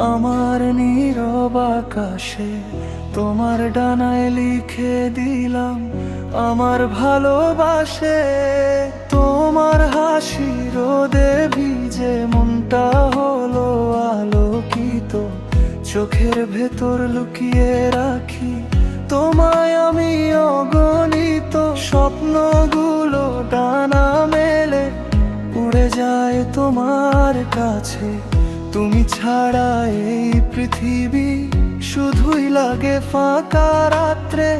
আমার নীরব আকাশে তোমার ডানায় লিখে দিলাম আমার ভালোবাসে। তোমার হাসি রোদে ভিজে মনটা হলো আলোকিত, চোখের ভেতর লুকিয়ে রাখি তোমায় আমি অগণিত। স্বপ্নগুলো ডানা মেলে উড়ে যায় তোমার কাছে, তুমি ছাড়া এই পৃথিবী শুধুই লাগে ফাঁকা রাত্রে।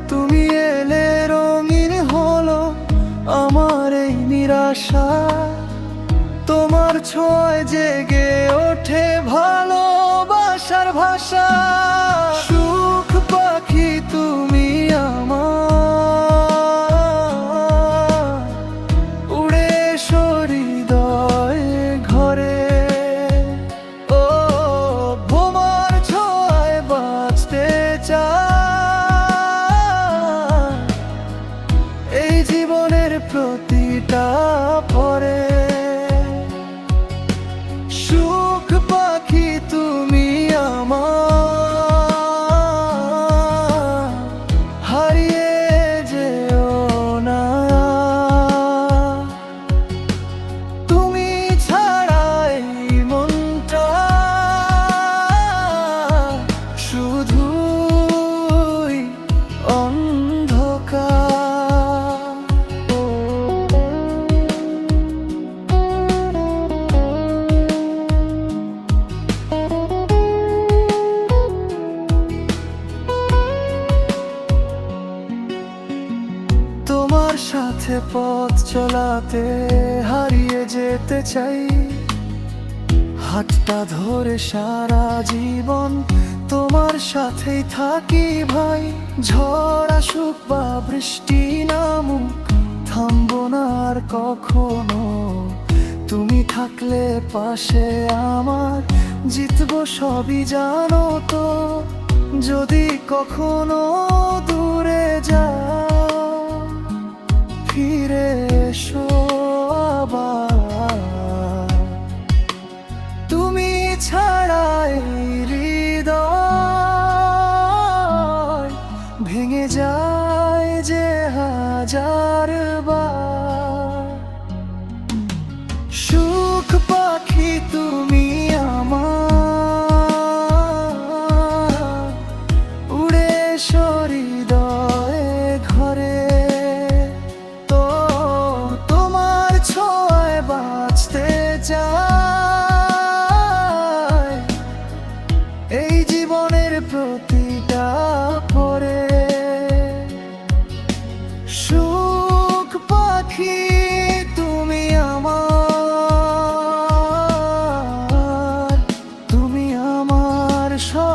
তুমি এলে রঙিন হলো আমার এই নিরাশা, তোমার ছোঁয়ায় জেগে ওঠে ভালোবাসার ভাষা। সুখ পাখি তুমি আমার, উড়ে এসো হৃদয় ঘরে। ও তোমার ছোঁয়ায় বাঁচতে চাই এই জীবনের প্রতিটা পরে। সুখ পাখি তুমি আমার, হারিয়ে যেও না। তুমি ছাড়া এই মনটা শুধুই অন্ধকার। তোমার সাথে পথ চলাতে হারিয়ে যেতে চাই, হাতটা ধরে সারা জীবন তোমার সাথেই থাকি ভাই। ঝড় আসুক বা বৃষ্টি নামুক থামবো না আর কখনো, তুমি থাকলে পাশে আমার জিতবো সবই জানো তো। যদি কখনো দূরে যাও ফিরে এসো আবার, তুমি ছাড়া এই হৃদয় ভেঙে যায় যে হাজার বার। সুখ পাখি তুমি আমার, উড়ে এসো হৃদয় ঘরে। তো তোমার ছোঁয়ায় বাঁচতে চাই এই জীবনের প্রতিটা পরে। সুখ পাখি তুমি আমার, তুমি আমার সব।